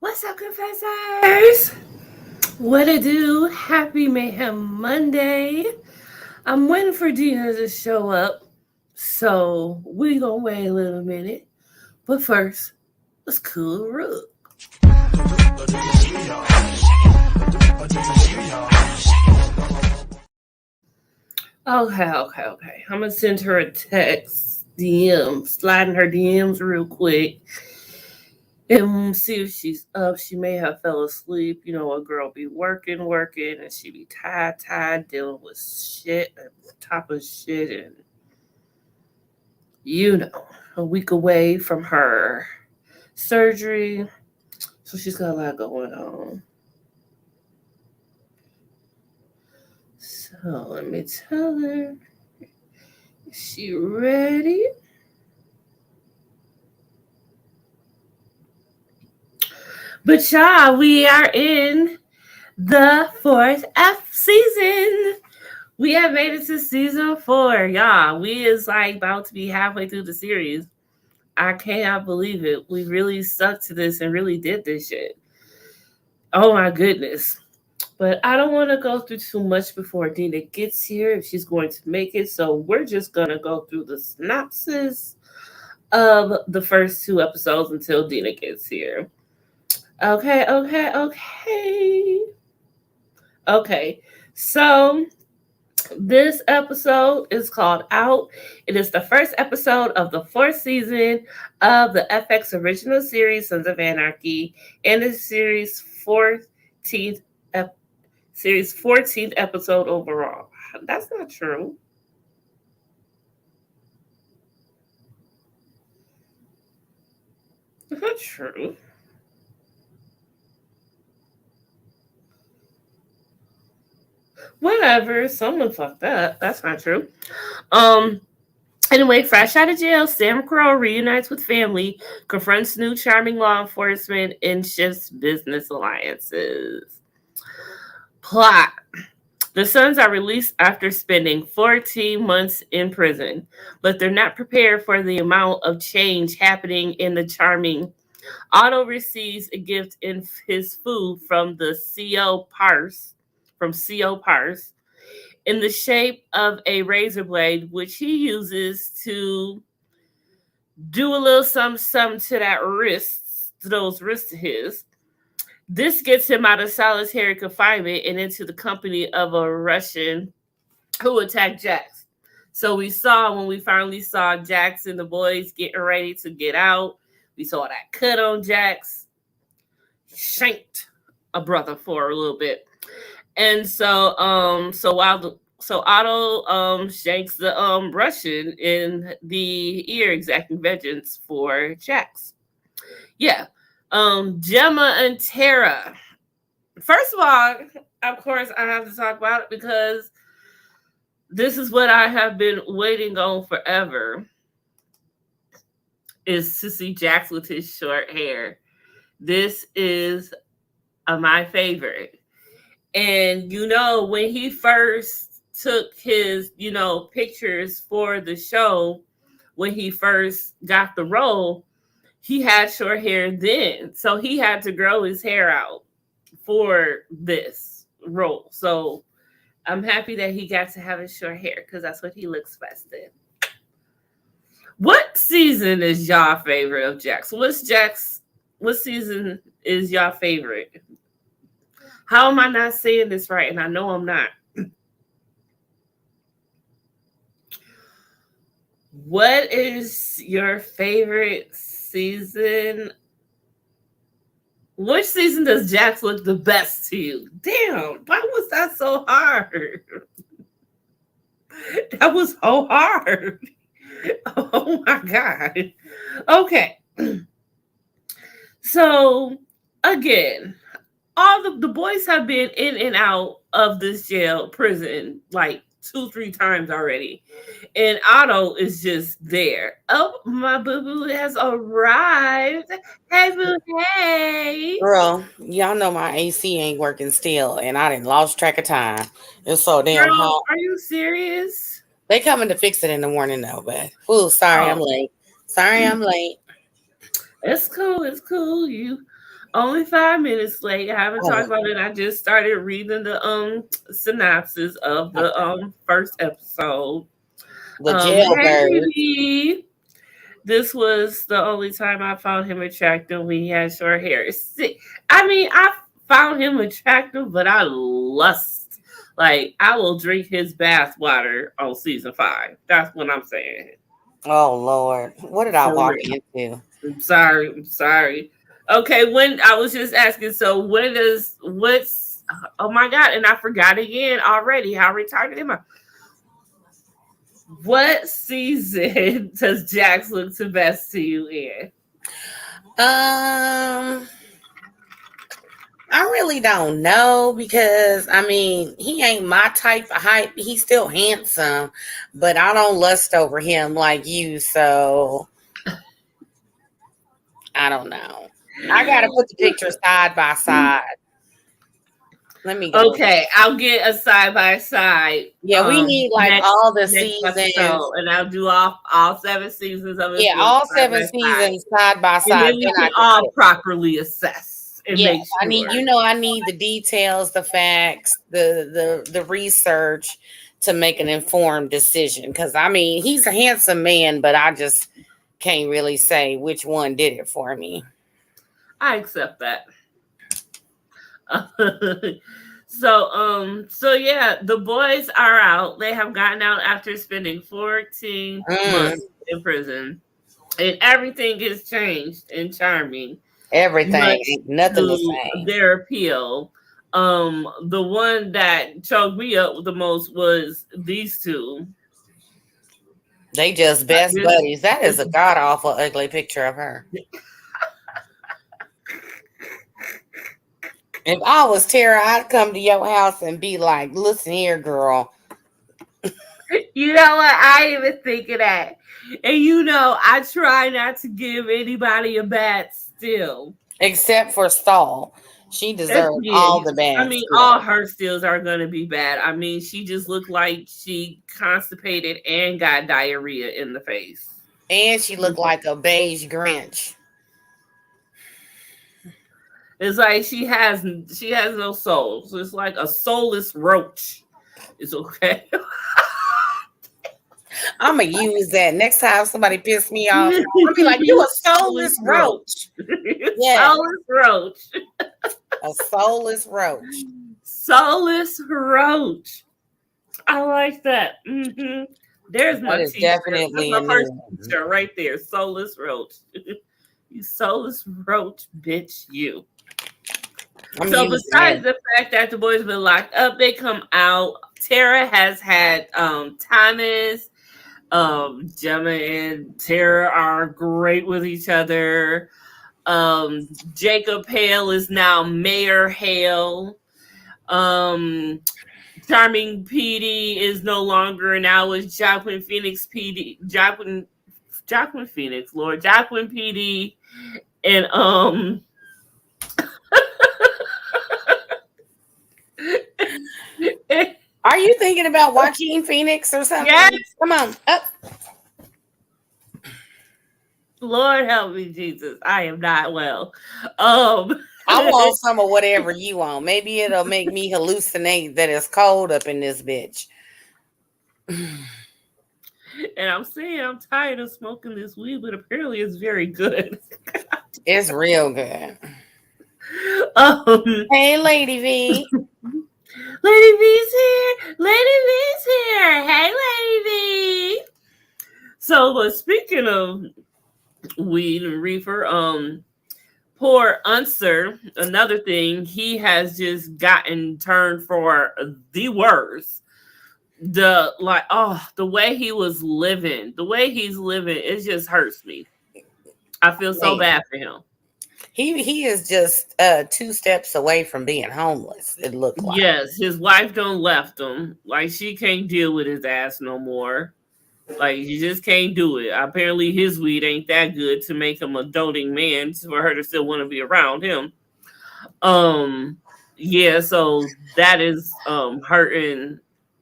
What's up, confessors? What to do? Happy Mayhem Monday. I'm waiting for Dina to show up, so we gonna wait a little minute. But first, let's cool the rug. Okay. I'm gonna send her a text, DM, sliding her DMs real quick, and see if she's up. She may have fell asleep. You know, a girl be working, and she be tired, dealing with shit on top of shit, and a week away from her surgery. So she's got a lot going on. So let me tell her. Is she ready? But y'all, we are in the fourth F season. We have made it to season 4, y'all. We is like about to be halfway through the series. I cannot believe it. We really stuck to this and really did this shit. Oh my goodness. But I don't want to go through too much before Dina gets here, if she's going to make it. So we're just going to go through the synopsis of the first 2 episodes until Dina gets here. Okay. So this episode is called Out. It is the first episode of the 4th season of the FX original series Sons of Anarchy, and the series 14th episode overall. That's not true. That's not true. Whatever. Someone fucked up. That's not true. Um. Anyway, fresh out of jail, Sam Crow reunites with family, confronts new charming law enforcement, and shifts business alliances. Plot. The sons are released after spending 14 months in prison, but they're not prepared for the amount of change happening in the charming. Otto receives a gift in his food from the CO Parse, in the shape of a razor blade, which he uses to do a little something to those wrists of his. This gets him out of solitary confinement and into the company of a Russian who attacked Jax. So when we finally saw Jax and the boys getting ready to get out, we saw that cut on Jax. He shanked a brother for a little bit. And so Otto shanks the Russian in the ear, exacting vengeance for Jax. Yeah. Gemma and Tara. First of all, of course, I have to talk about it because this is what I have been waiting on forever, is to see Jax with his short hair. This is my favorite. And, when he first took his, pictures for the show, when he first got the role, he had short hair then. So he had to grow his hair out for this role. So I'm happy that he got to have his short hair because that's what he looks best in. What season is y'all favorite of Jax? What season is y'all favorite? How am I not saying this right? And I know I'm not. What is your favorite season? Which season does Jax look the best to you? Damn, why was that so hard? That was so hard. Oh my God. Okay. So, again, all the boys have been in and out of this prison like 2-3 times already, and Otto is just there. Oh, my boo-boo has arrived. Hey, boo, hey. Girl, y'all know my AC ain't working still, and I done lost track of time. It's so damn Girl, hot. are you serious? They coming to fix it in the morning though, but sorry I'm Oh, late. Sorry I'm late. it's cool. You Only 5 minutes late. I haven't Oh, talked about it. I just started reading the synopsis of the okay. first episode. The Hey jailbird. BB. This was the only time I found him attractive when he had short hair. I mean, I found him attractive, but I lust. Like, I will drink his bath water on season 5. That's what I'm saying. Oh Lord, what did I For walk real. into? I'm sorry. I'm sorry. Okay, when I was just asking, so when does what's oh my god, and I forgot again already. How retarded am I? What season does Jax look the best to you in? Um, I really don't know because I mean he ain't my type of hype. He's still handsome, but I don't lust over him like you. So I don't know. I gotta put the pictures side by side. Let me go. Okay, I'll get a side by side Yeah, we need like next all the next seasons. episode, and I'll do all 7 seasons of his Yeah, look all side seven by side, seasons side by and side. then we Then I can can all tell. properly assess and Yes, make I need sure. I need the details, the facts, the research to make an informed decision. Because I mean, he's a handsome man, but I just can't really say which one did it for me. I accept that. So yeah, the boys are out. They have gotten out after spending 14 Mm, months in prison. And everything is changed and charming, everything much ain't nothing the to same. their appeal. The one that choked me up the most was these two. They just best This, buddies. That is a god awful ugly picture of her. If I was Tara, I'd come to your house and be like, "Listen here, girl." you know what? I even think of that. And I try not to give anybody a bad still. Except for Stall, she deserved Yeah, all the I bad mean, all skills. her stills are gonna be bad. I mean, she just looked like she constipated and got diarrhea in the face. And she looked like a beige Grinch. It's like she has no soul. So it's like a soulless roach. It's okay. I'm gonna use that next time somebody piss me off. I'll be like, "You a Soulless soulless roach. roach." Yeah, Soulless roach. a soulless roach. Soulless roach. I like that. There's That my is t-shirt. That's definitely a my new first one. t-shirt right there. Soulless roach. You soulless roach, bitch, you. I'm So using that. besides the fact that the boys have been locked up, they come out. Tara has had Thomas, Gemma and Tara are great with each other. Jacob Hale is now Mayor Hale. Um, Charming PD is no longer, now is Jacqueline Phoenix PD. Jacqueline Phoenix, Lord Jacqueline PD, and Are you thinking about Joaquin Phoenix or yes, something? Come on, up. Lord help me, Jesus, I am not well. I want some of whatever you want. Maybe it'll make me hallucinate that it's cold up in this bitch. And I'm saying I'm tired of smoking this weed, but apparently it's very good. It's real good. um, Hey, Lady V. Lady V's here. Lady V's here. Hey, Lady V. So, speaking of weed and reefer, poor Unser, another thing, he has just gotten turned for the worst. The way he was living, the way he's living, it just hurts me. I feel so Man, bad for him. he is just 2 steps away from being homeless. It looked like. Yes, his wife don't left him. Like she can't deal with his ass no more. Like you just can't do it. Apparently his weed ain't that good to make him a doting man for her to still want to be around him. Um yeah, so that is hurting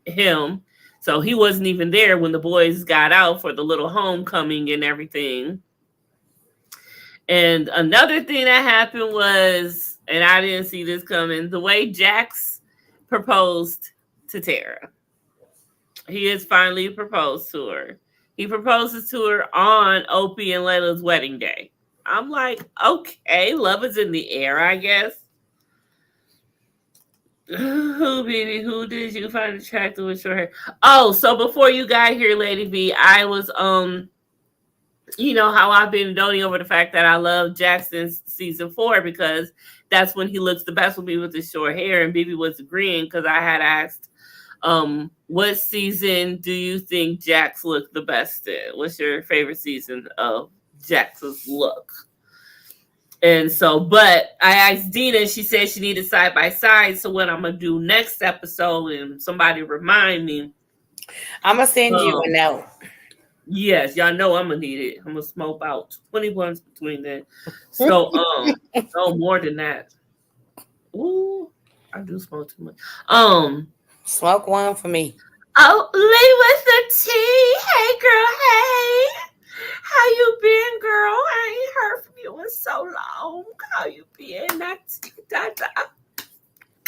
him. So he wasn't even there when the boys got out for the little homecoming and everything. And another thing that happened was, and I didn't see this coming, the way Jax proposed to Tara. He has finally proposed to her. He proposes to her on Opie and Layla's wedding day. I'm like, okay, love is in the air, I guess. Who, baby? Who did you find attractive with short hair? Oh, so before you got here, Lady B, I was you know how I've been doting over the fact that I love Jackson's season 4 because that's when he looks the best with me with his short hair, and Bibi was agreeing because I had asked, what season do you think Jax looked the best in? What's your favorite season of Jax's look? And so, but I asked Dina, she said she needed side by side. So what I'm gonna do next episode, and somebody remind me, I'm gonna send you a note. Yes, y'all know I'm gonna need it. I'm gonna smoke out 20 ones between then. So no more than that. Ooh, I do smoke too much. Smoke one for me. Oh, Lee with the tea. Hey girl, hey. How you been, girl? I ain't heard from you in so long. How you been?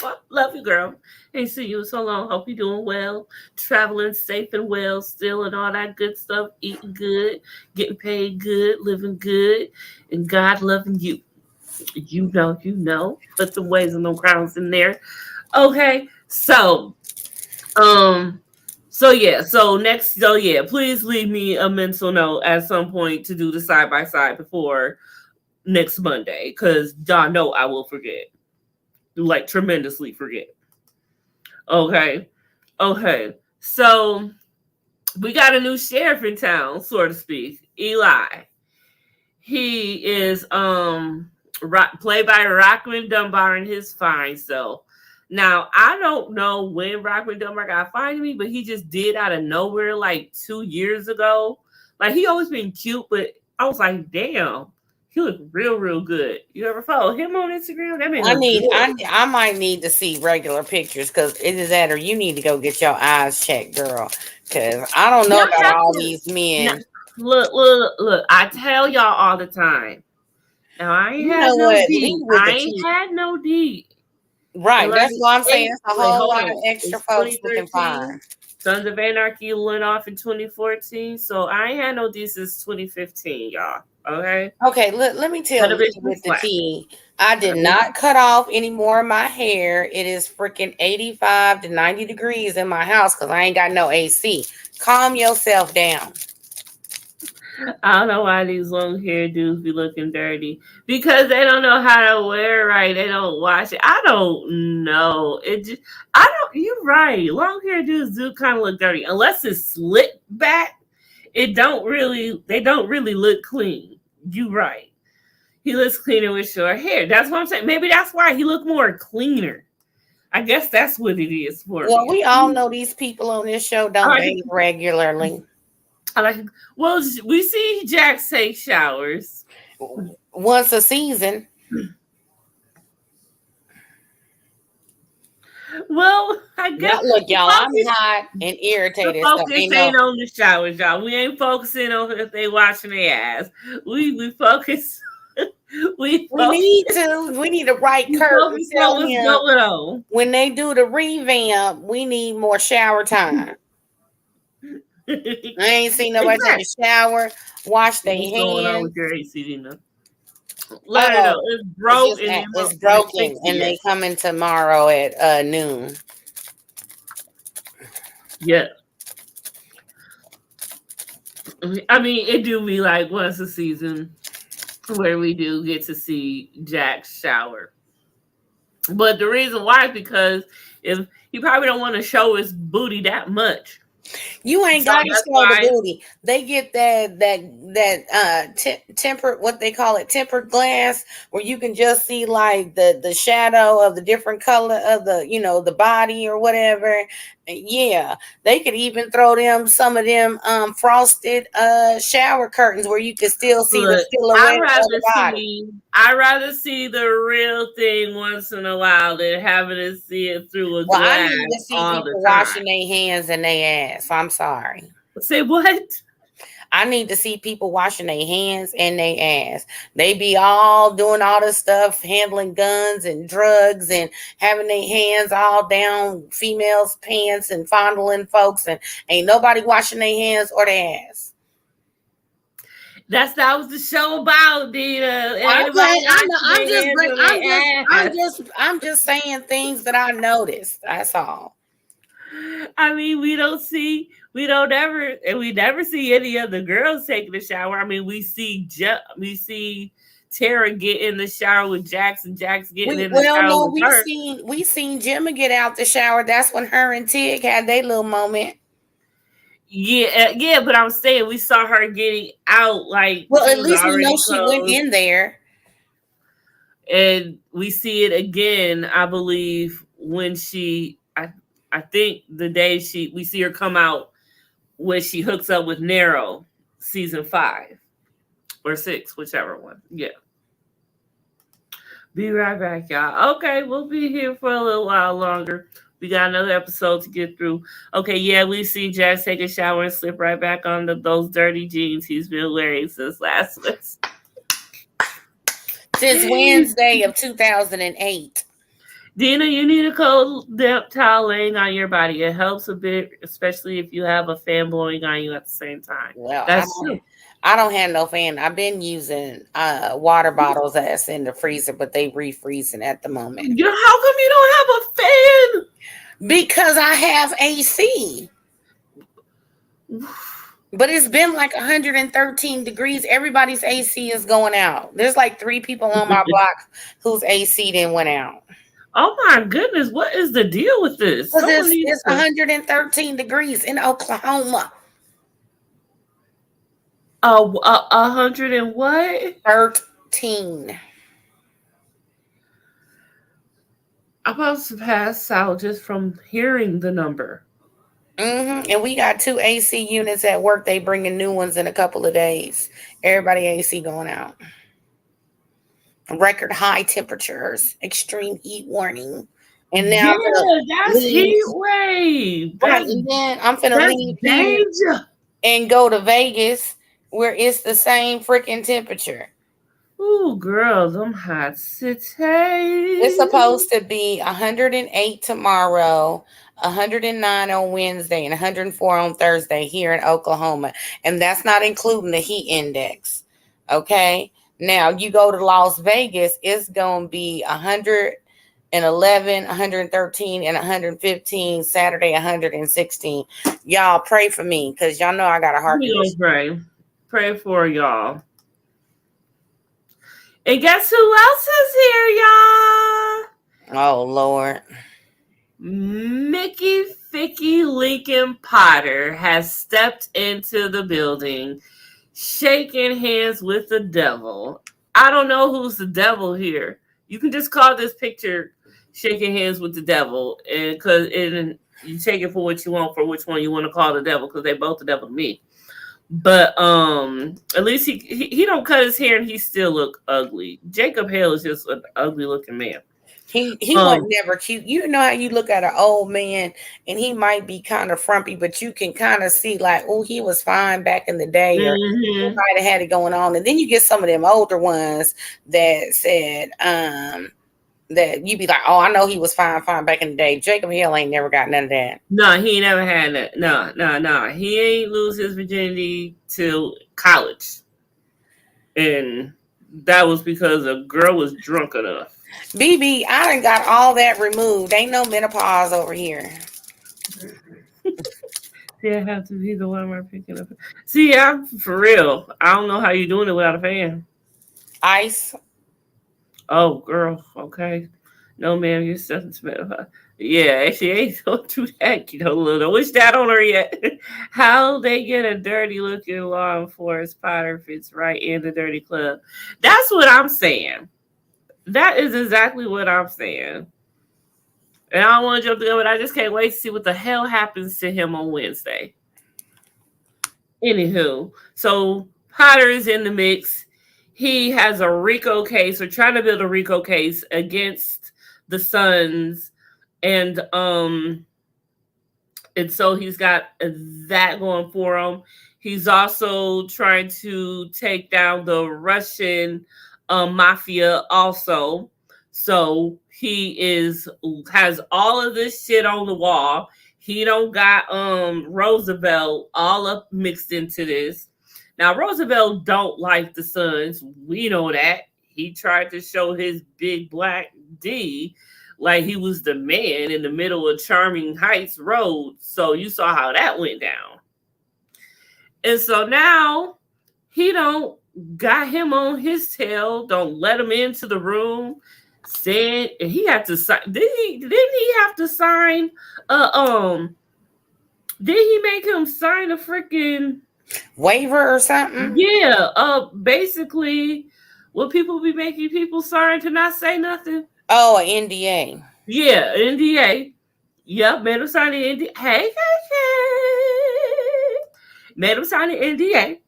Well, love you, girl. Ain't seen you in so long. Hope you're doing well. Traveling safe and well still and all that good stuff. Eating good. Getting paid good. Living good. And God loving you. You know. Put the ways and no crowns in there. Okay. So please leave me a mental note at some point to do the side by side before next Monday, because y'all know I will forget, like tremendously forget. Okay, so we got a new sheriff in town, so to speak, Eli. He is played by Rockman Dunbar and his fine self. Now, I don't know when Rockman Dunbar got fined me, but he just did out of nowhere like 2 years ago. Like, he always been cute, but I was like, damn, he look real good. You ever follow him on Instagram? That man I might need to see regular pictures because it is that, or you need to go get your eyes checked, girl. Because I don't know about all these men. Look. I tell y'all all the time. Now, I ain't had no D. I ain't had no D. Right, that's what I'm saying. It's a whole lot of extra folks looking fine. Sons of Anarchy went off in 2014, so I ain't had no D since 2015, y'all. Okay. Okay, let me tell you with the tea. I did not cut off any more of my hair. It is freaking 85 to 90 degrees in my house because I ain't got no AC. Calm yourself down. I don't know why these long hair dudes be looking dirty. Because they don't know how to wear it right. They don't wash it. I don't know. You're right. Long hair dudes do kind of look dirty. Unless it's slick back, they don't really look clean. You right. He looks cleaner with short hair. That's what I'm saying. Maybe that's why he look more cleaner. I guess that's what it is for me. Well, we all know these people on this show don't bathe regularly. Well, we see Jax take showers once a season. Well, I guess. Look, y'all, I'm hot and irritated. Focus ain't on the showers, y'all. We ain't focusing on if they washing their ass. We focus. We need to write curtains. Tell them when they do the revamp, we need more shower time. I ain't seen nobody take a shower, wash their hands. What's going on with your AC, Dina? Let her know it's broken. It's broken, and they coming tomorrow at noon. Yeah. I mean, it do be like once a season where we do get to see Jack shower. But the reason why is because if he probably don't want to show his booty that much. You ain't got to show the booty. They get that tempered, what they call it, tempered glass, where you can just see like the shadow of the different color of the body or whatever. Yeah, they could even throw some of them frosted shower curtains where you can still see the silhouette of the body. I'd rather see the real thing once in a while than having to see it through a glass. I need to see people washing their hands and their ass. I'm sorry. Say what? I need to see people washing their hands and their ass. They be all doing all this stuff, handling guns and drugs and having their hands all down females' pants and fondling folks, and ain't nobody washing their hands or their ass. That was the show about, Dina. Ain't nobody washing their hands or their ass. I'm just saying things that I noticed. That's all. I mean, we never see any of the girls taking a shower. I mean, we see Tara get in the shower with Jax, and Jax getting in the shower with her. We seen Gemma get out the shower. That's when her and Tig had their little moment. Yeah, but I'm saying we saw her getting out, like, well, at least we know she went in there. And we see it again, I believe, when I think the day we see her come out when she hooks up with Nero, season 5 or 6, whichever one. Yeah. Be right back, y'all. Okay, we'll be here for a little while longer. We got another episode to get through. Okay, yeah, we see Jax take a shower and slip right back on those dirty jeans he's been wearing since last week. Since Wednesday of 2008. Dina, you need a cold damp towel laying on your body. It helps a bit, especially if you have a fan blowing on you at the same time. Well, that's true. I don't have no fan. I've been using water bottles that's in the freezer, but they refreezing at the moment. How come you don't have a fan? Because I have AC. But it's been like 113 degrees. Everybody's AC is going out. There's like 3 people on my block whose AC then went out. Oh my goodness, what is the deal with this? Because it's 113 degrees in Oklahoma. 100 and what? 13. I'm about to pass out just from hearing the number. And we got 2 AC units at work. They bringing new ones in a couple of days. Everybody AC going out. Record high temperatures, extreme heat warning. And now that's heat wave. Right, and then I'm finna leave here and go to Vegas where it's the same freaking temperature. Ooh, girls, I'm hot city. It's supposed to be 108 tomorrow, 109 on Wednesday, and 104 on Thursday here in Oklahoma. And that's not including the heat index. Okay. Now you go to Las Vegas, it's going to be 111, 113, and 115. Saturday, 116. Y'all pray for me because y'all know I got a heart condition. Pray for y'all. And guess who else is here, y'all? Oh, Lord. Mickey Ficky Lincoln Potter has stepped into the building, shaking hands with the devil. I don't know who's the devil here. You can just call this picture shaking hands with the devil, and you take it for what you want, for which one you want to call the devil, because they both the devil to me. But at least he don't cut his hair and he still look ugly. Jacob Hale is just an ugly looking man. He was never cute. You know how you look at an old man and he might be kind of frumpy, but you can kind of see like, oh, he was fine back in the day, or he might have had it going on. And then you get some of them older ones that said that you be like, oh, I know he was fine back in the day. Jacob Hill ain't never got none of that. No, he ain't never had that. No. He ain't lose his virginity till college. And that was because a girl was drunk enough. BB, I done got all that removed. Ain't no menopause over here. See, I have to be the one we're picking up. See, I'm for real. I don't know how you're doing it without a fan. Ice. Oh, girl. Okay. No, ma'am, you're something smell. Yeah, she ain't going through that. Little. Wish that on her yet. How they get a dirty looking law enforcement Potter fits right in the dirty club. That's what I'm saying. That is exactly what I'm saying. And I don't want to jump the gun, but I just can't wait to see what the hell happens to him on Wednesday. Anywho, so Potter is in the mix. He has a RICO case, or trying to build a RICO case against the Suns and And so he's got that going for him. He's also trying to take down the Russian mafia also. So he is has all of this shit on the wall. He don't got Roosevelt all up mixed into this. Now Roosevelt don't like the Sons. We know that. He tried to show his big black D like he was the man in the middle of Charming Heights Road. So you saw how that went down. And so now he don't got him on his tail, don't let him into the room. Said he had to sign. Didn't he have to sign uh um did he make him sign a freaking Waiver or something? yeah, basically what people be making people sign to not say nothing? Oh, an NDA. Yeah, NDA. Yep, made him sign the NDA. Hey, made him sign the NDA.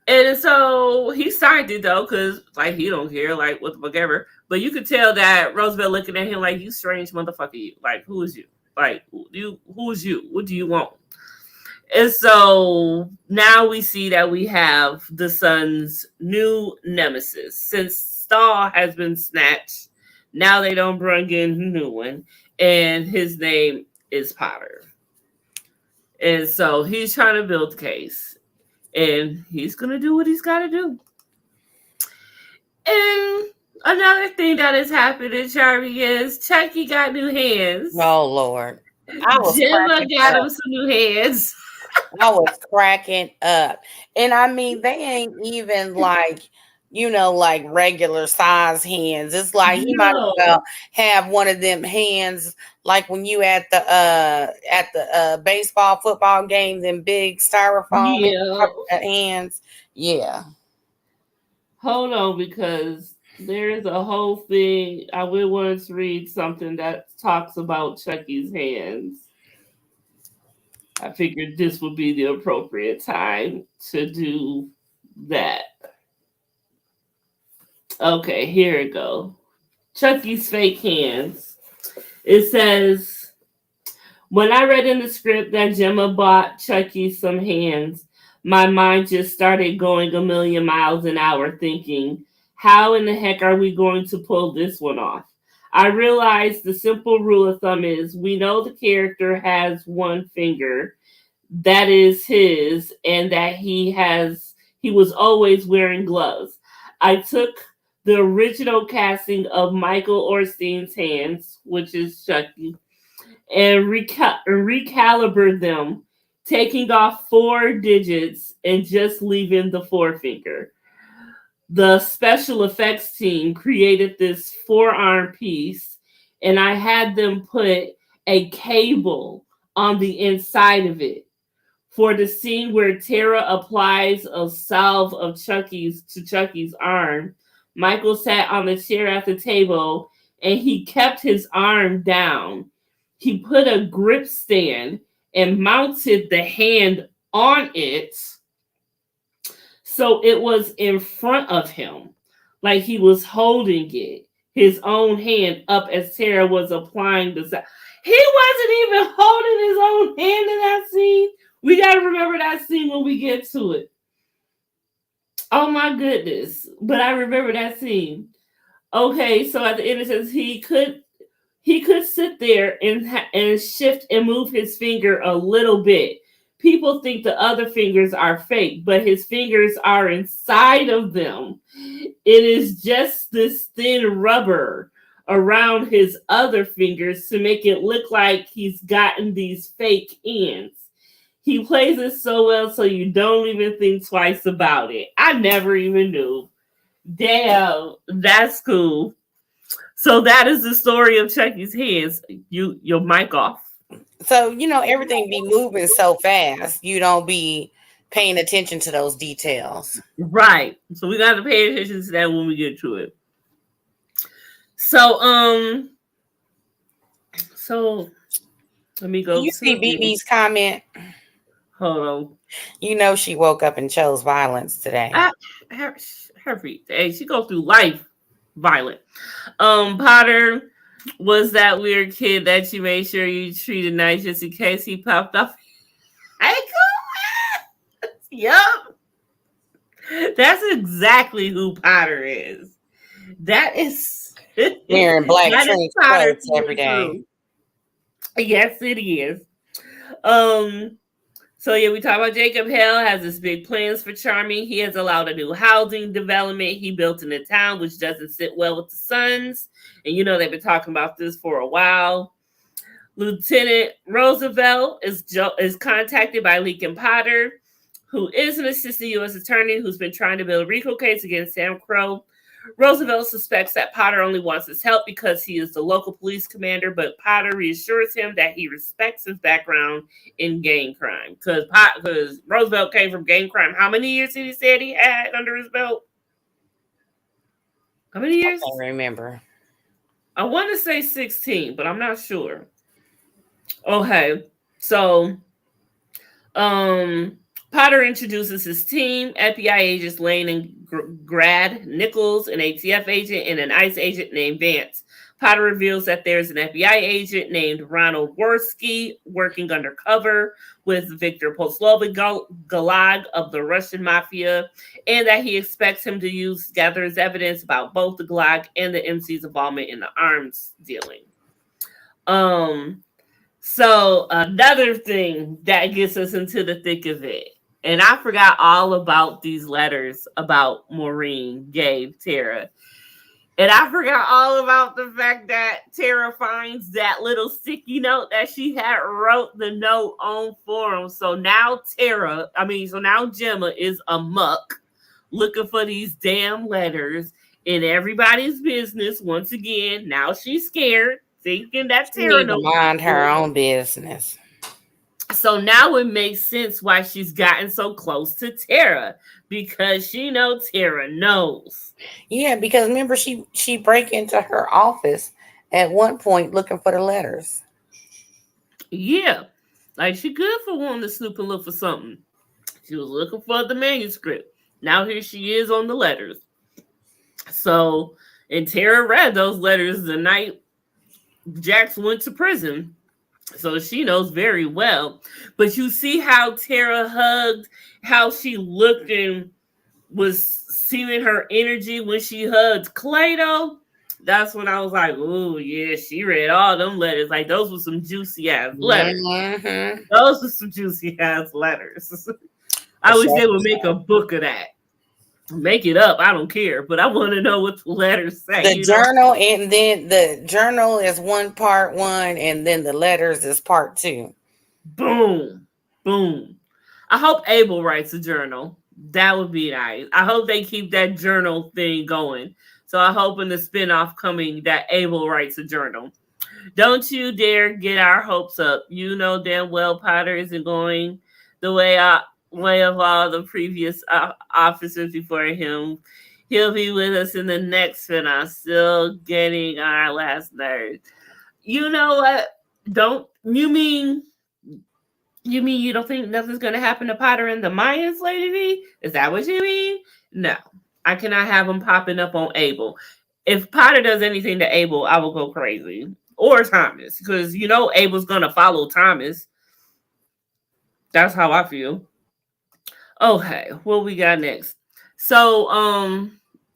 And so he signed it though, because like he don't care, like what the fuck ever. But you could tell that Roosevelt looking at him like, you strange motherfucker, you. Like, who is you? Like, who is you? What do you want? And so now we see that we have the Sun's new nemesis. Since Stahl has been snatched, now they don't bring in a new one. And his name is Potter. And so he's trying to build the case. And he's going to do what he's got to do. And another thing that has happened in Charlie is Chucky got new hands. Oh, Lord. Gemma got him some new hands. I was cracking up. And I mean, they ain't even like, like regular size hands. It's like he might as well have one of them hands like when you at the baseball football game, them big styrofoam hands. Yeah. Hold on, because there is a whole thing. I will want to read something that talks about Chucky's hands. I figured this would be the appropriate time to do that. Okay, here it go. Chucky's fake hands. It says, when I read in the script that Gemma bought Chucky some hands, my mind just started going a million miles an hour thinking, how in the heck are we going to pull this one off? I realized the simple rule of thumb is we know the character has one finger that is his and that he was always wearing gloves. I took the original casting of Michael Orstein's hands, which is Chucky, and recalibrated them, taking off 4 digits and just leaving the forefinger. The special effects team created this forearm piece, and I had them put a cable on the inside of it. For the scene where Tara applies a salve of Chucky's arm, Michael sat on the chair at the table and he kept his arm down. He put a grip stand and mounted the hand on it so it was in front of him, like he was holding it, his own hand up as Tara was applying the salve. He wasn't even holding his own hand in that scene. We got to remember that scene when we get to it. Oh my goodness. But I remember that scene. Okay, so at the end it says he could sit there and shift and move his finger a little bit. People think the other fingers are fake, but his fingers are inside of them. It is just this thin rubber around his other fingers to make it look like he's gotten these fake hands. He plays it so well so you don't even think twice about it. I never even knew. Damn, that's cool. So that is the story of Chucky's hands. Your mic off. So, everything be moving so fast. You don't be paying attention to those details. Right. So we got to pay attention to that when we get to it. So, let me go. You see BB's comment? Hold on. She woke up and chose violence today. Every day she goes through life violent. Potter was that weird kid that you made sure you treated nice just in case he popped up. Hey, cool. Yup. That's exactly who Potter is. That is Wearing black that is trench Potter coats through every and day. through. Yes, it is. Um, so yeah, we talk about Jacob Hale has his big plans for Charming. He has allowed a new housing development he built in the town, which doesn't sit well with the Sons. And you know they've been talking about this for a while. Lieutenant Roosevelt is contacted by Lincoln Potter, who is an assistant U.S. attorney who's been trying to build a RICO case against Sam Crow. Roosevelt suspects that Potter only wants his help because he is the local police commander, but Potter reassures him that he respects his background in gang crime. Because Roosevelt came from gang crime. How many years did he say he had under his belt? How many I years? can't remember. I want to say 16, but I'm not sure. Okay, so um, Potter introduces his team: FBI agents Lane and Grad, Nichols, an ATF agent, and an ICE agent named Vance. Potter reveals that there's an FBI agent named Ronald Worski working undercover with Victor Galag of the Russian Mafia, and that he expects him to gather his evidence about both the Galag and the MC's involvement in the arms dealing. So another thing that gets us into the thick of it, and I forgot all about these letters about Maureen gave Tara. And I forgot all about the fact that Tara finds that little sticky note that she had wrote the note on for him. So now Gemma is amuck looking for these damn letters in everybody's business once again. Now she's scared, thinking that She Tara need to knows. mind her own business. So now it makes sense why she's gotten so close to Tara, because she knows Tara knows. Yeah, because remember she break into her office at one point looking for the letters. Yeah, like she good for wanting to snoop and look for something. She was looking for the manuscript. Now here she is on the letters. So, and Tara read those letters the night Jax went to prison. So she knows very well. But you see how Tara hugged, how she looked and was seeing her energy when she hugged Clado. That's when I was like, oh yeah, she read all them letters. Like those were some juicy ass letters. Mm-hmm. Those were some juicy ass letters. I wish they would make a book of that. Make it up. I don't care, but I want to know what the letters say. The journal, and then the journal is part one, and then the letters is part two. Boom, boom. I hope Abel writes a journal. That would be nice. I hope they keep that journal thing going. So I hope in the spinoff coming that Abel writes a journal. Don't you dare get our hopes up. You know damn well Potter isn't going the way of all the previous officers before him. He'll be with us in the next spinoff, still getting our last nerve. You know what? Don't you mean you don't think nothing's going to happen to Potter and the Mayans, Lady V? Is that what you mean? No. I cannot have him popping up on Abel. If Potter does anything to Abel, I will go crazy. Or Thomas, because you know Abel's going to follow Thomas. That's how I feel. Okay, what we got next? So,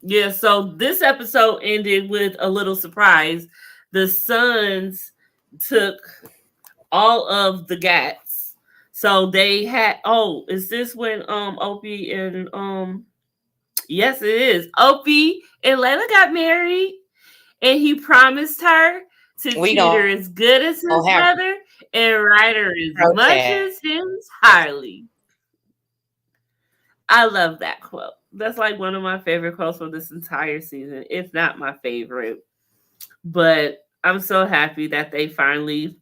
yeah, so this episode ended with a little surprise. The Sons took all of the gats. So they had is this when Opie and yes it is. Opie and Layla got married and he promised her to treat her as good as his brother and write her as much as him highly. I love that quote. That's like one of my favorite quotes from this entire season, if not my favorite. But I'm so happy that they finally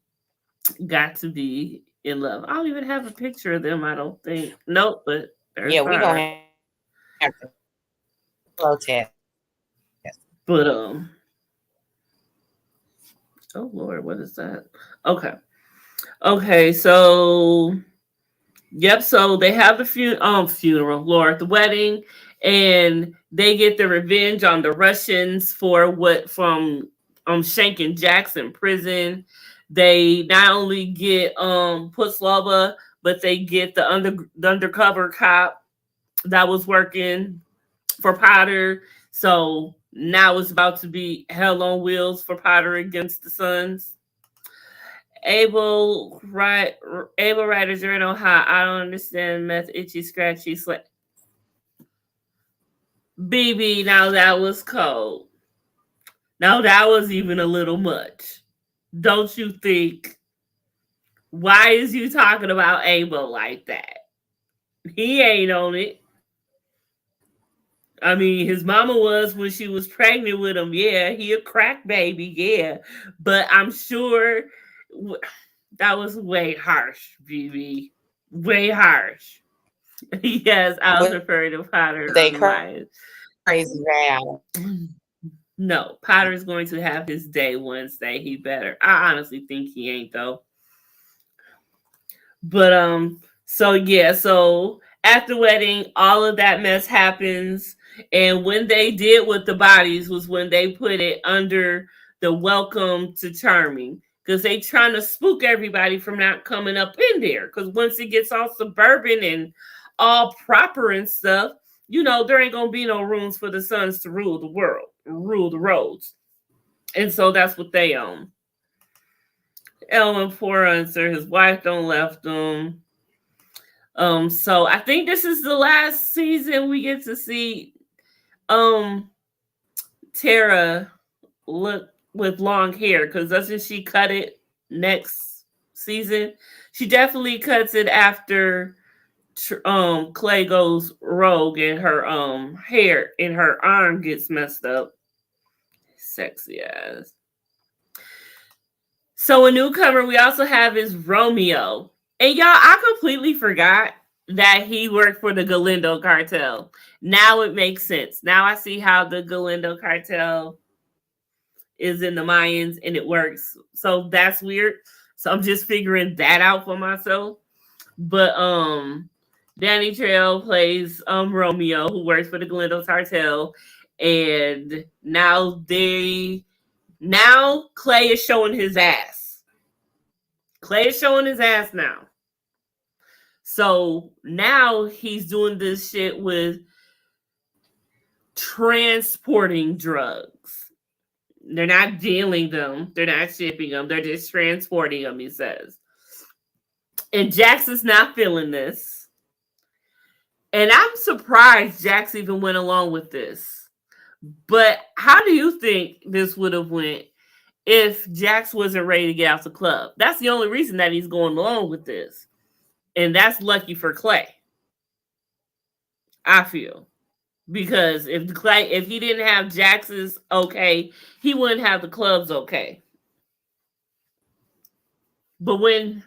got to be in love. I don't even have a picture of them, I don't think. Nope, but yeah, we gonna have to protest. But oh Lord, what is that? Okay, so yep, so they have the funeral, Lord, the wedding, and they get the revenge on the Russians for what from shanking Jax in prison. They not only get Puslova, but they get the undercover cop that was working for Potter. So now it's about to be hell on wheels for Potter against the Suns. Able writer journal. How I don't understand meth itchy scratchy sweat. BB, now that was cold. Now that was even a little much. Don't you think? Why is you talking about Abel like that? He ain't on it. I mean, his mama was when she was pregnant with him. Yeah, he a crack baby. Yeah, but I'm sure that was way harsh, BB. Way harsh. Yes, I was What referring to Potter they on my. crazy now. No, Potter's going to have his day Wednesday. He better. I honestly think he ain't though. But so yeah, so at the wedding, all of that mess happens. And when they did with the bodies was when they put it under the welcome to Charming. Because they trying to spook everybody from not coming up in there. Because once it gets all suburban and all proper and stuff, there ain't gonna be no rooms for the sons to rule the world, rule the roads. And so that's what they own. Ellen poor answer, his wife don't left him. So I think this is the last season we get to see Tara look with long hair, because doesn't she cut it next season? She definitely cuts it after Clay goes rogue and her hair in her arm gets messed up. Sexy ass. So a newcomer we also have is Romeo. And y'all, I completely forgot that he worked for the Galindo cartel. Now it makes sense. Now I see how the Galindo cartel is in the Mayans and it works. So that's weird. So I'm just figuring that out for myself. But Danny Trejo plays Romeo, who works for the Galindo cartel. And now Clay is showing his ass. Clay is showing his ass now. So now he's doing this shit with transporting drugs. They're not dealing them. They're not shipping them. They're just transporting them, he says. And Jax is not feeling this. And I'm surprised Jax even went along with this. But how do you think this would have went if Jax wasn't ready to get out the club? That's the only reason that he's going along with this. And that's lucky for Clay, I feel. Because if he didn't have Jax's okay, he wouldn't have the club's okay. But when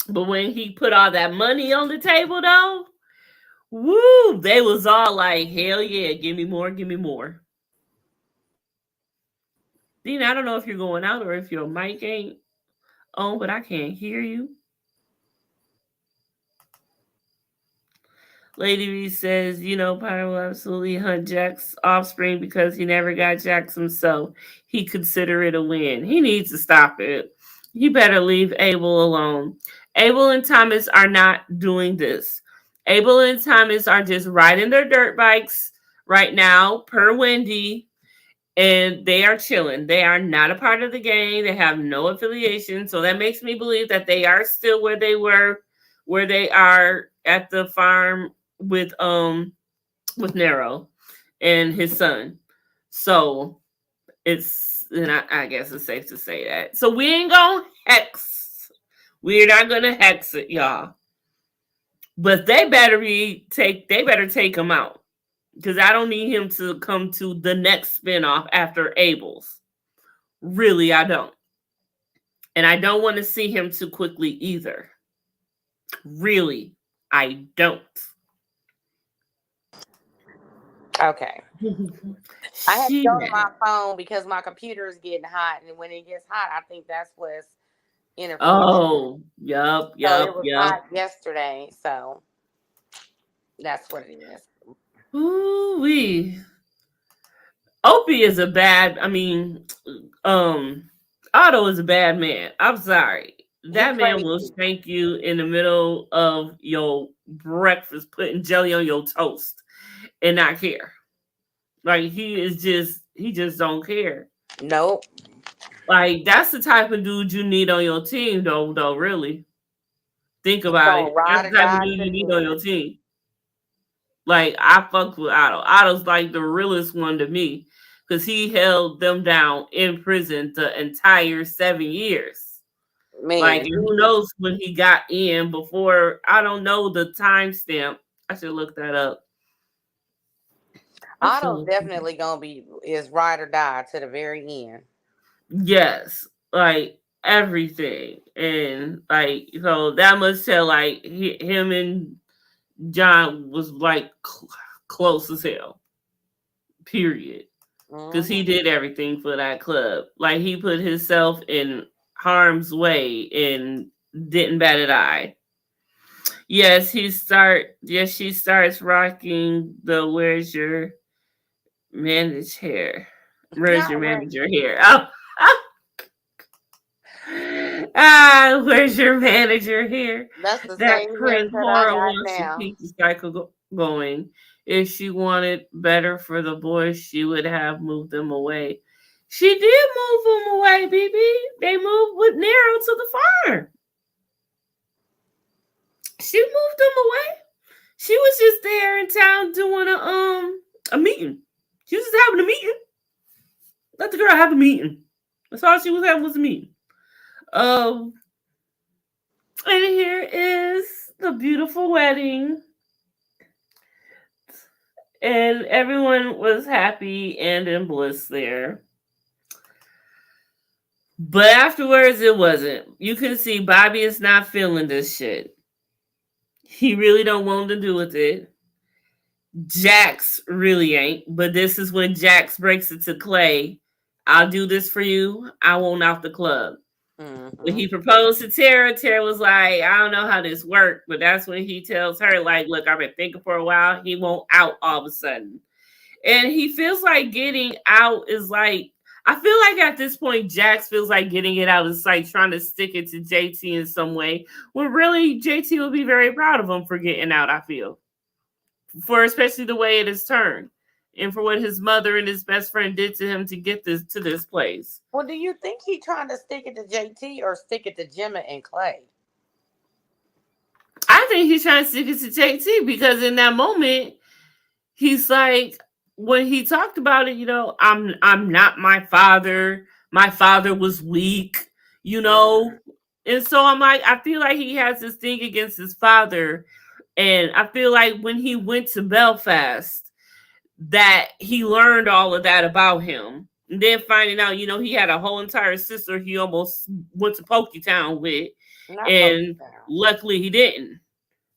he put all that money on the table though, woo, they was all like, hell yeah, give me more, give me more. Dean, I don't know if you're going out or if your mic ain't on, but I can't hear you. Lady Reed says, Potter will absolutely hunt Jack's offspring because he never got Jax himself. He consider it a win. He needs to stop it. He better leave Abel alone. Abel and Thomas are not doing this. Abel and Thomas are just riding their dirt bikes right now, per Wendy, and they are chilling. They are not a part of the gang. They have no affiliation. So that makes me believe that they are still where they were, where they are at the farm with Nero and his son. So and I guess it's safe to say that. So we ain't gonna hex. We're not gonna hex it, y'all. But they better take him out. Because I don't need him to come to the next spinoff after Abel's. Really, I don't. And I don't want to see him too quickly either. Really, I don't. Okay. I had to go to my phone because my computer is getting hot, and when it gets hot, I think that's what's interfering. Oh, yup. So it was hot yesterday, so that's what it is. Ooh-wee. Opie is a bad. I mean, um, Otto is a bad man. I'm sorry. He That man will crazy. spank you in the middle of your breakfast, putting jelly on your toast, and not care. Like he just don't care. Nope. Like that's the type of dude you need on your team, though. Though, really think He about gonna it. That's ride or the type of die dude to you the need on end. your team. Like I fucked with Otto. Otto's like the realest one to me because he held them down in prison the entire 7 years. Like, Man, and who knows when he got in before? I don't know the timestamp. I should look that up. I should Otto's look that up. definitely gonna be is ride or die to the very end. Yes, like everything, and like so that must tell like him and John was like close as hell. Period. Because he Hmm. did everything for that club. Like he put himself in harm's way and didn't bat an eye. Yes, she starts rocking the where's your managed hair? Where's your Not where. manager hair? Oh, where's your manager here? That's the That same Prince haircut I Horror got wants to now. keep the cycle going. If she wanted better for the boys, she would have moved them away. She did move them away, BB. They moved with Nero to the farm. She moved them away. She was just there in town doing a meeting. She was just having a meeting. Let the girl have a meeting. That's all she was having was a meeting. Um, and here is the beautiful wedding, and everyone was happy and in bliss there. But afterwards, it wasn't. You can see Bobby is not feeling this shit. He really don't want to do with it. Jax really ain't. But this is when Jax breaks it to Clay. I'll do this for you. I won't out the club. When Hmm. he proposed to Tara, Tara was like, I don't know how this worked, but that's when he tells her, like, look, I've been thinking for a while. He won't out all of a sudden. And he feels like getting out is like, I feel like at this point, Jax feels like getting it out is like trying to stick it to JT in some way. When really, JT will be very proud of him for getting out, I feel. For especially the way it is turned. And for what his mother and his best friend did to him to get this to this place. Well, do you think he trying to stick it to JT or stick it to Gemma and Clay? I think he's trying to stick it to JT because in that moment, he's like when he talked about it, I'm not my father. My father was weak, you know. Mm. And so I'm like, I feel like he has this thing against his father. And I feel like when he went to Belfast, that he learned all of that about him. And then finding out, he had a whole entire sister he almost went to Poketown with. Not And Poketown. luckily he didn't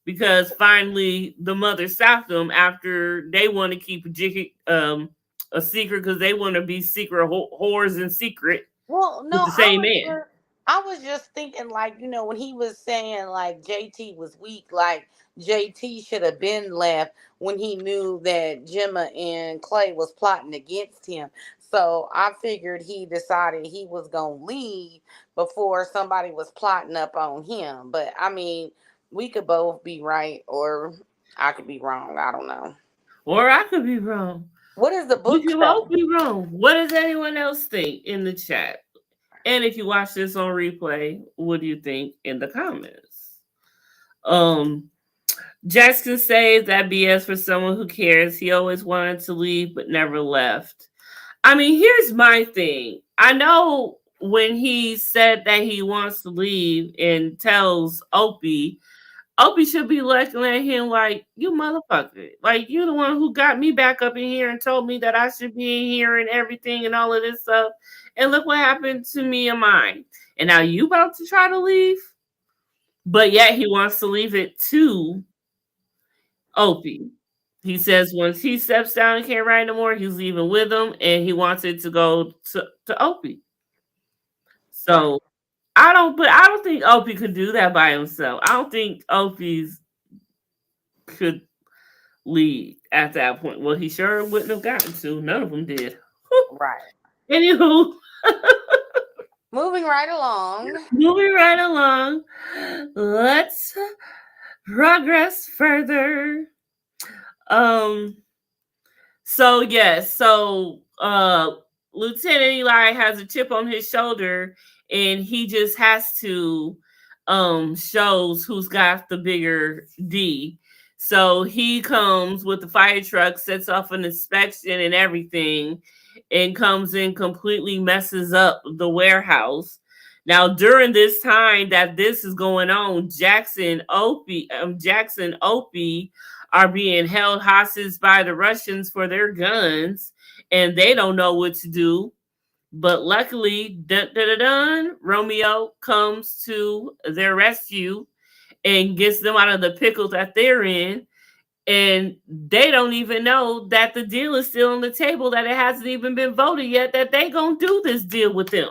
because finally the mother stopped them after they want to keep a secret because they want to be secret whores in secret Well, no, with the same man. I was just thinking like, when he was saying like JT was weak, like JT should have been left when he knew that Gemma and Clay was plotting against him. So I figured he decided he was gonna leave before somebody was plotting up on him. But I mean, we could both be right or I could be wrong. I don't know. Or I could be wrong. What does the We book can say? both be wrong. What does anyone else think in the chat? And if you watch this on replay, what do you think in the comments? Um, Jackson says that BS for someone who cares. He always wanted to leave but never left. I mean, here's my thing. I know when he said that he wants to leave and tells Opie should be looking at him like, you motherfucker. Like, you're the one who got me back up in here and told me that I should be in here and everything and all of this stuff. And look what happened to me and mine. And now you about to try to leave? But yet he wants to leave it to Opie. He says once he steps down and can't ride no more, he's leaving with him and he wants it to go to Opie. Wow. So I don't think Opie could do that by himself. I don't think Opie's could lead at that point. Well, he sure wouldn't have gotten to. None of them did. Right. Anywho, Moving right along. moving right along, let's progress further. Um, so yes, Lieutenant Eli has a chip on his shoulder and he just has to shows who's got the bigger D. So he comes with the fire truck, sets off an inspection and everything, and comes in completely messes up the warehouse. Now during this time that this is going on, Jackson Opie are being held hostage by the Russians for their guns, and they don't know what to do. But luckily, Romeo comes to their rescue and gets them out of the pickle that they're in. And they don't even know that the deal is still on the table, that it hasn't even been voted yet, that they gonna do this deal with them.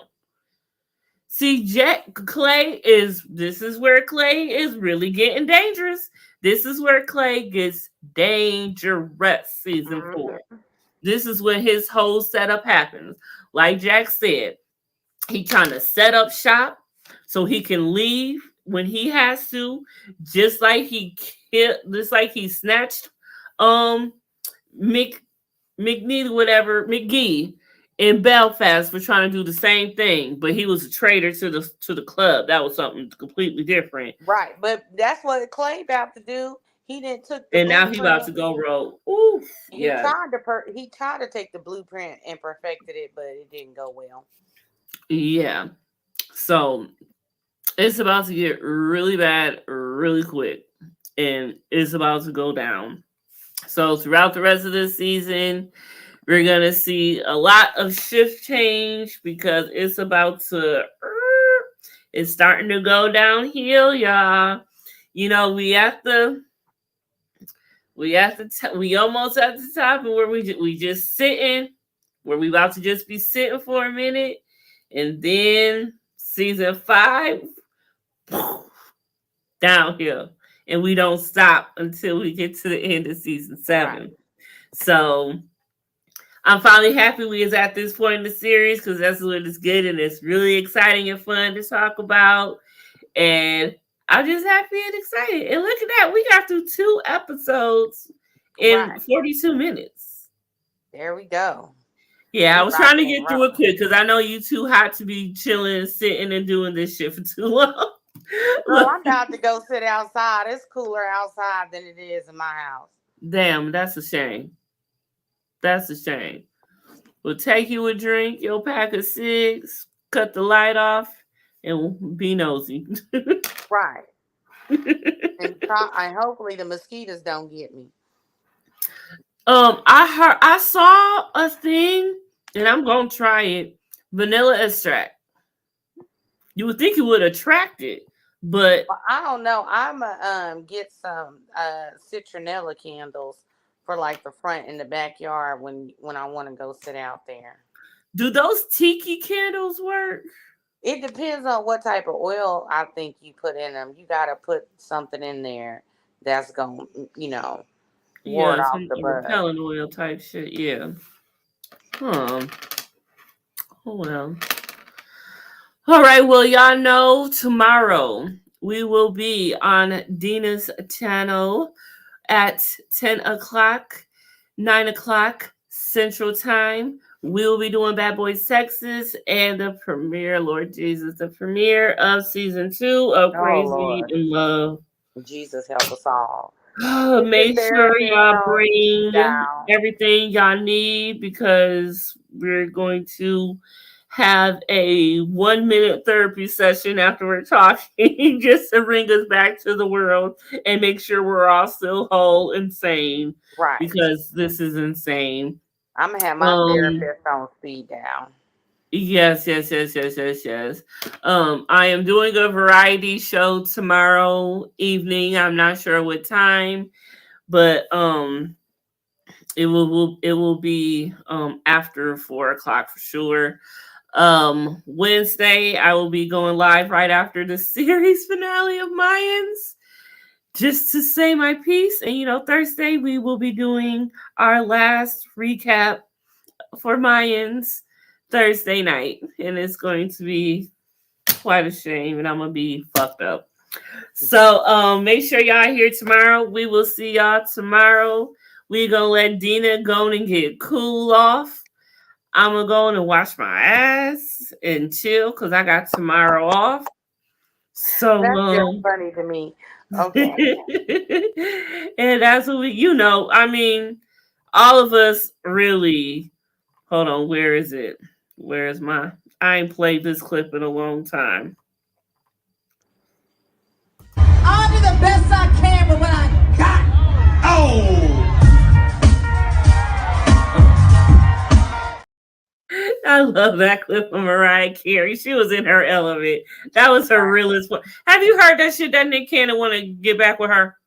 See, this is where Clay is really getting dangerous. This is where Clay gets dangerous, season 4. This is when his whole setup happens. Like Jack said, he trying to set up shop so he can leave when he has to, just like he snatched Mick McGee in Belfast for trying to do the same thing, but he was a traitor to the club. That was something completely different. Right, but that's what Clay about to do. He didn't took the And now he about blueprint. to go rogue. Ooh, He yeah, tried to take the blueprint and perfected it, but it didn't go well. yeah. So it's about to get really bad, really quick, and it's about to go down. So throughout the rest of this season, we're gonna see a lot of shift change because it's starting to go downhill, y'all. You know, we almost at the top, and where we just sitting, where we about to just be sitting for a minute, and then season 5 downhill, and we don't stop until we get to the end of season 7. Right. So I'm finally happy we is at this point in the series because that's what it's good and it's really exciting and fun to talk about. And I'm just happy and excited. And look at that, we got through 2 episodes in 42 minutes. There we go. Yeah, I was trying to get through it quick because I know you too hot to be chilling, sitting, and doing this shit for too long. Girl, I'm about to go sit outside. It's cooler outside than it is in my house. Damn, that's a shame. That's a shame. We'll take you a drink, your pack of cigs, cut the light off, and be nosy. Right. And hopefully the mosquitoes don't get me. I saw a thing, and I'm gonna try it. Vanilla extract. You would think it would attract it, but well, I don't know. I'm get some citronella candles for like the front and the backyard when I want to go sit out there. Do those tiki candles work? It depends on what type of oil I think you put in them. You got to put something in there that's going to, ward off the bug. Repellent oil type shit, yeah. Oh well. All right, well, y'all know tomorrow we will be on Dina's channel at 10 o'clock, 9 o'clock Central Time. We'll be doing Bad Boys Texas and the premiere, Lord Jesus, the premiere of season 2 of Crazy in Love. Jesus help us all. Make sure y'all bring everything y'all need because we're going to have a 1-minute therapy session after we're talking just to bring us back to the world and make sure we're all still whole and sane. Right. Because this is insane. I'm going to have my therapist on speed dial. Yes. I am doing a variety show tomorrow evening. I'm not sure what time, but it will be after 4 o'clock for sure. Wednesday I will be going live right after the series finale of Mayans just to say my piece. And Thursday we will be doing our last recap for Mayans Thursday night, and it's going to be quite a shame, and I'm gonna be fucked up. So make sure y'all here tomorrow. We will see y'all tomorrow. We gonna let Dina go and get cool off. I'm gonna go and wash my ass and chill because I got tomorrow off. So That's just funny to me. Okay. and that's what I mean, all of us really. Hold on, where is it? Where is my? I ain't played this clip in a long time. I'll do the best I can with what I got. Oh! I love that clip of Mariah Carey. She was in her element. That was her realest one. Have you heard that shit that Nick Cannon want to get back with her?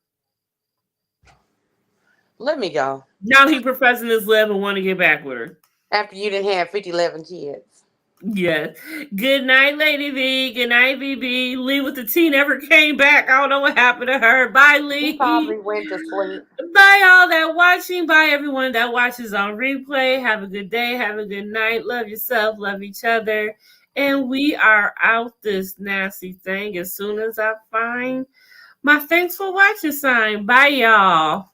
Let me go. Now he professing his love and want to get back with her. After you didn't have 11 kids. Yes. Good night, Lady V. Good night, BB. Lee with the T never came back. I don't know what happened to her. Bye, Lee. He probably went to sleep. Bye, all that watching. Bye, everyone that watches on replay. Have a good day. Have a good night. Love yourself. Love each other. And we are out this nasty thing as soon as I find my thanks for watching sign. Bye, y'all.